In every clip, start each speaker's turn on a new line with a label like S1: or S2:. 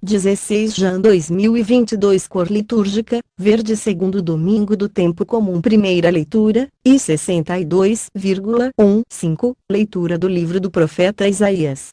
S1: 16 Jan 2022 Cor litúrgica, verde segundo domingo do tempo comum primeira leitura, e 62,15 leitura do livro do profeta Isaías.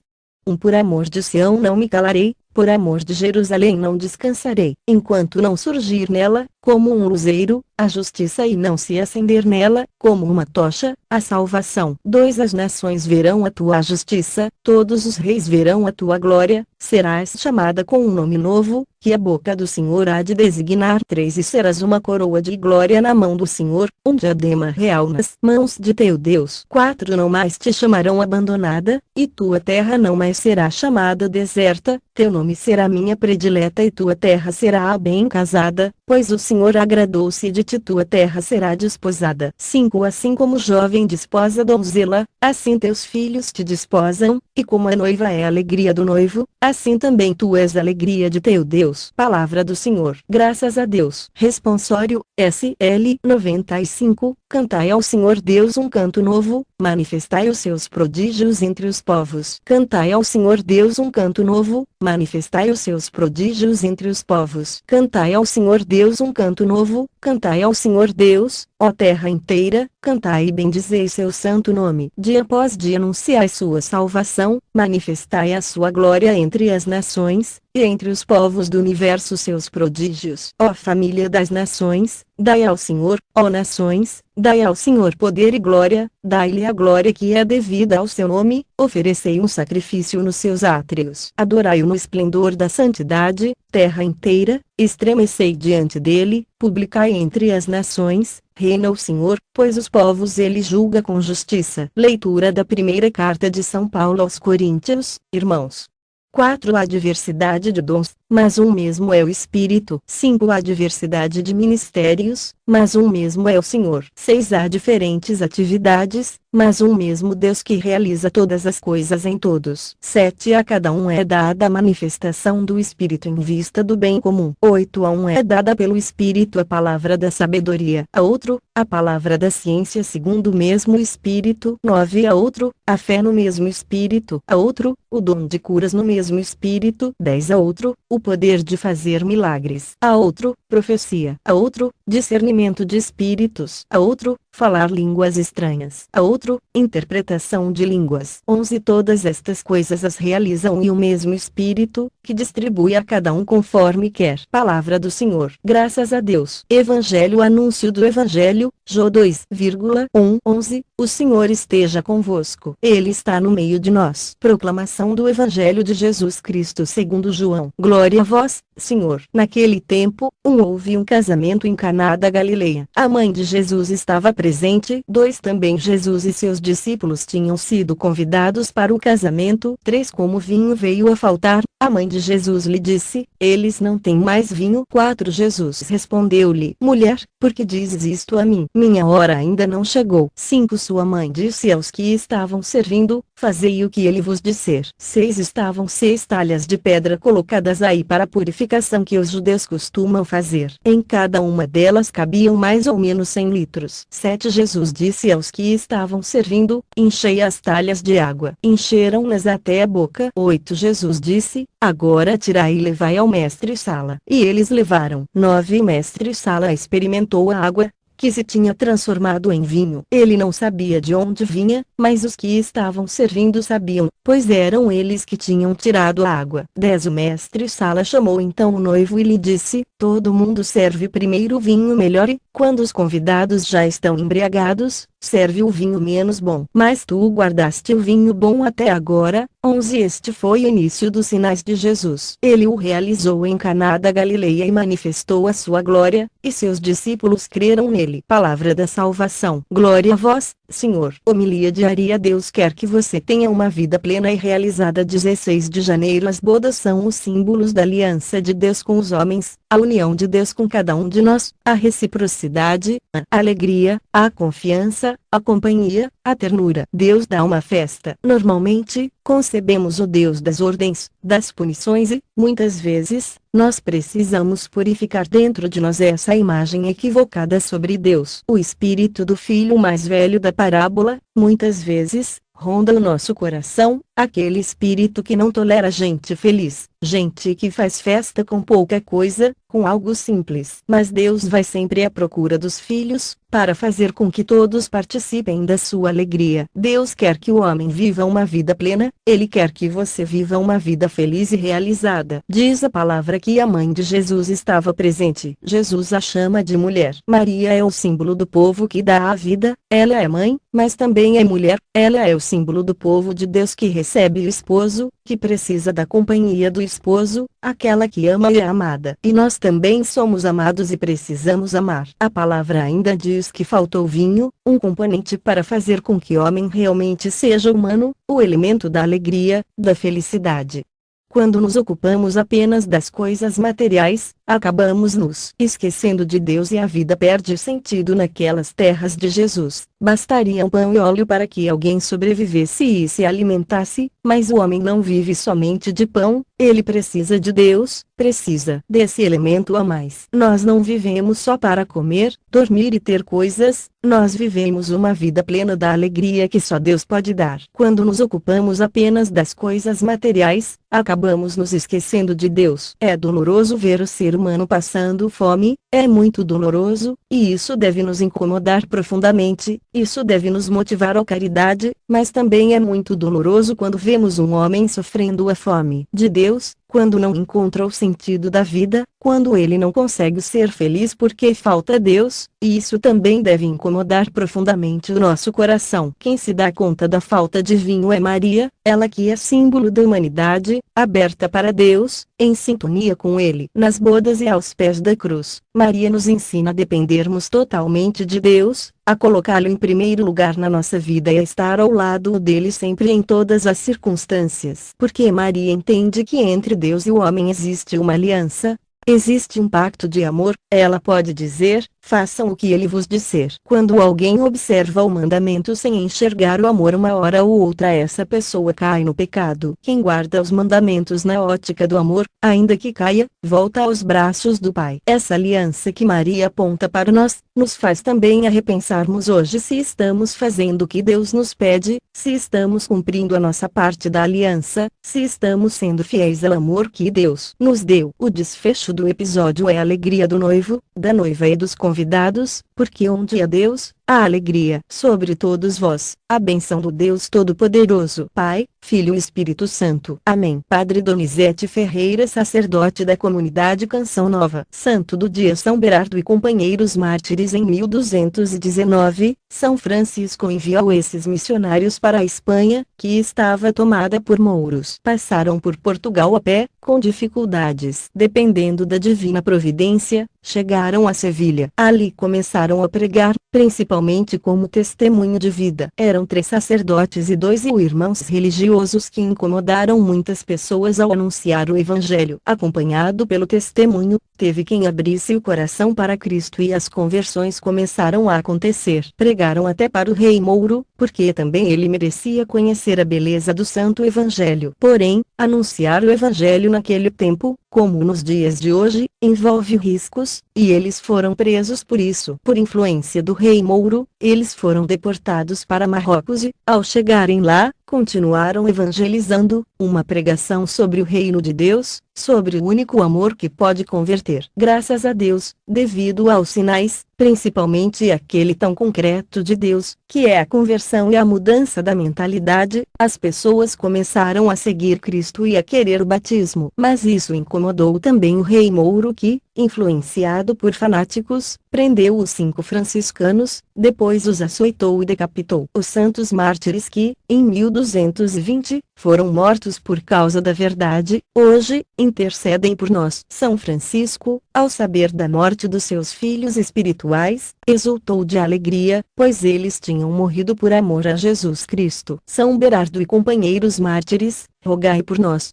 S1: Por amor de Sião não me calarei, por amor de Jerusalém não descansarei, enquanto não surgir nela, como um luzeiro, a justiça e não se acender nela, como uma tocha, a salvação. 2 As nações verão a tua justiça, todos os reis verão a tua glória, serás chamada com um nome novo, que a boca do Senhor há de designar. 3 E serás uma coroa de glória na mão do Senhor, um diadema real nas mãos de teu Deus. 4 Não mais te chamarão abandonada, e tua terra não mais será chamada deserta, teu nome será minha predileta e tua terra será a bem casada, pois o Senhor agradou-se de ti, tua terra será desposada. 5 Assim como o jovem desposa a donzela, assim teus filhos te desposam, e como a noiva é a alegria do noivo, assim também tu és a alegria de teu Deus. Palavra do Senhor. Graças a Deus. Responsório, SL 95, cantai ao Senhor Deus um canto novo, manifestai os seus prodígios entre os povos. Cantai ao Senhor Deus um canto novo, manifestai os seus prodígios entre os povos. Cantai ao Senhor Deus um canto novo, cantai ao Senhor Deus, ó terra inteira, cantai e bendizei seu santo nome. Dia após dia anunciai sua salvação, manifestai a sua glória entre as nações, e entre os povos do universo seus prodígios. Ó família das nações, dai ao Senhor, ó nações, dai ao Senhor poder e glória, dai-lhe a glória que é devida ao seu nome, oferecei um sacrifício nos seus átrios. Adorai-o no esplendor da santidade, terra inteira, estremecei diante dele, publicai entre as nações, reina o Senhor, pois os povos ele julga com justiça. Leitura da primeira carta de São Paulo aos Coríntios, irmãos. 4 Há diversidade de dons, mas um mesmo é o Espírito. 5 Há diversidade de ministérios, mas um mesmo é o Senhor. 6 Há diferentes atividades, mas um mesmo Deus que realiza todas as coisas em todos. 7 A cada um é dada a manifestação do Espírito em vista do bem comum. 8 A um é dada pelo Espírito a palavra da sabedoria. A outro, a palavra da ciência segundo o mesmo Espírito. 9 A outro, a fé no mesmo Espírito. A outro, o dom de curas no mesmo Espírito. 10 A outro, o poder de fazer milagres. A outro, profecia. A outro, discernimento de espíritos. A outro, falar línguas estranhas. A outro, interpretação de línguas. 11 Todas estas coisas as realizam e o mesmo Espírito, que distribui a cada um conforme quer. Palavra do Senhor. Graças a Deus. Evangelho Anúncio do Evangelho, Jó 2,11 O Senhor esteja convosco. Ele está no meio de nós. Proclamação do Evangelho de Jesus Cristo segundo João. Glória a vós, Senhor. Naquele tempo, houve um casamento em Caná da Galileia. A mãe de Jesus estava presente. 2 Também Jesus e seus discípulos tinham sido convidados para o casamento. 3 Como o vinho veio a faltar, a mãe de Jesus lhe disse, eles não têm mais vinho. 4 Jesus respondeu-lhe, mulher, por que dizes isto a mim? Minha hora ainda não chegou. 5 Sua mãe disse aos que estavam servindo, fazei o que ele vos disser. 6 Estavam 6 talhas de pedra colocadas aí para a purificação que os judeus costumam fazer. Em cada uma delas cabiam mais ou menos 100 litros. 7 Jesus disse aos que estavam servindo, enchei as talhas de água. Encheram-nas até a boca. 8 Jesus disse, agora tirai e levai ao mestre-sala. E eles levaram. 9 Mestre-sala experimentou a água, que se tinha transformado em vinho. Ele não sabia de onde vinha, mas os que estavam servindo sabiam, pois eram eles que tinham tirado a água. 10 O mestre-sala chamou então o noivo e lhe disse, todo mundo serve primeiro o vinho melhor e, quando os convidados já estão embriagados, serve o vinho menos bom. Mas tu guardaste o vinho bom até agora. 11 Este foi o início dos sinais de Jesus. Ele o realizou em Caná da Galileia e manifestou a sua glória, e seus discípulos creram nele. Palavra da salvação. Glória a vós, Senhor. Homilia diária. Deus quer que você tenha uma vida plena e realizada. 16 de janeiro. As bodas são os símbolos da aliança de Deus com os homens, a união de Deus com cada um de nós, a reciprocidade, a alegria, a confiança, a companhia, a ternura. Deus dá uma festa. Normalmente, concebemos o Deus das ordens, das punições e, muitas vezes, nós precisamos purificar dentro de nós essa imagem equivocada sobre Deus. O espírito do filho mais velho da parábola, muitas vezes, ronda o nosso coração, aquele espírito que não tolera gente feliz, gente que faz festa com pouca coisa, com algo simples. Mas Deus vai sempre à procura dos filhos, para fazer com que todos participem da sua alegria. Deus quer que o homem viva uma vida plena, Ele quer que você viva uma vida feliz e realizada. Diz a palavra que a mãe de Jesus estava presente. Jesus a chama de mulher. Maria é o símbolo do povo que dá a vida, ela é mãe, mas também é mulher, ela é o símbolo do povo de Deus que recebe o esposo, que precisa da companhia do esposo, aquela que ama e é amada. E nós também somos amados e precisamos amar. A palavra ainda diz que faltou vinho, um componente para fazer com que o homem realmente seja humano, o elemento da alegria, da felicidade. Quando nos ocupamos apenas das coisas materiais, acabamos nos esquecendo de Deus e a vida perde sentido naquelas terras de Jesus. Bastaria pão e óleo para que alguém sobrevivesse e se alimentasse, mas o homem não vive somente de pão, ele precisa de Deus, precisa desse elemento a mais. Nós não vivemos só para comer, dormir e ter coisas, nós vivemos uma vida plena da alegria que só Deus pode dar. Quando nos ocupamos apenas das coisas materiais, acabamos nos esquecendo de Deus. É doloroso ver o ser humano passando fome, é muito doloroso, e isso deve nos incomodar profundamente, isso deve nos motivar à caridade, mas também é muito doloroso quando vemos um homem sofrendo a fome de Deus, quando não encontra o sentido da vida, quando ele não consegue ser feliz porque falta Deus, e isso também deve incomodar profundamente o nosso coração. Quem se dá conta da falta de vinho é Maria, ela que é símbolo da humanidade, aberta para Deus, em sintonia com Ele. Nas bodas e aos pés da cruz, Maria nos ensina a dependermos totalmente de Deus, a colocá-lo em primeiro lugar na nossa vida e a estar ao lado dele sempre em todas as circunstâncias. Porque Maria entende que entre Deus e o homem existe uma aliança, existe um pacto de amor, ela pode dizer, façam o que ele vos disser. Quando alguém observa o mandamento sem enxergar o amor uma hora ou outra essa pessoa cai no pecado. Quem guarda os mandamentos na ótica do amor, ainda que caia, volta aos braços do Pai. Essa aliança que Maria aponta para nós, nos faz também a repensarmos hoje se estamos fazendo o que Deus nos pede, se estamos cumprindo a nossa parte da aliança, se estamos sendo fiéis ao amor que Deus nos deu. O desfecho do episódio é a alegria do noivo, da noiva e dos convidados, porque onde há Deus, há alegria. Sobre todos vós, a bênção do Deus Todo-Poderoso, Pai, Filho e Espírito Santo. Amém. Padre Donizete Ferreira, sacerdote da comunidade Canção Nova. Santo do dia São Berardo e companheiros mártires. Em 1219, São Francisco enviou esses missionários para a Espanha, que estava tomada por mouros. Passaram por Portugal a pé, com dificuldades. Dependendo da divina providência, chegaram a Sevilha. Ali começaram a pregar, principalmente como testemunho de vida. Eram 3 sacerdotes e 2 irmãos religiosos que incomodaram muitas pessoas ao anunciar o Evangelho. Acompanhado pelo testemunho, teve quem abrisse o coração para Cristo e as conversões começaram a acontecer. Pregaram até para o rei Mouro, porque também ele merecia conhecer a beleza do Santo Evangelho. Porém, anunciar o Evangelho naquele tempo, como nos dias de hoje, envolve riscos, e eles foram presos por isso. Por influência do rei Mouro, eles foram deportados para Marrocos e, ao chegarem lá, continuaram evangelizando, uma pregação sobre o reino de Deus, sobre o único amor que pode converter. Graças a Deus, devido aos sinais, principalmente aquele tão concreto de Deus, que é a conversão e a mudança da mentalidade, as pessoas começaram a seguir Cristo e a querer o batismo. Mas isso incomodou também o rei Mouro que, influenciado por fanáticos, prendeu os 5 franciscanos, depois os açoitou e decapitou. Os santos mártires que, em 1220, foram mortos por causa da verdade, hoje, intercedem por nós. São Francisco, ao saber da morte dos seus filhos espirituais, exultou de alegria, pois eles tinham morrido por amor a Jesus Cristo. São Berardo e companheiros mártires, rogai por nós.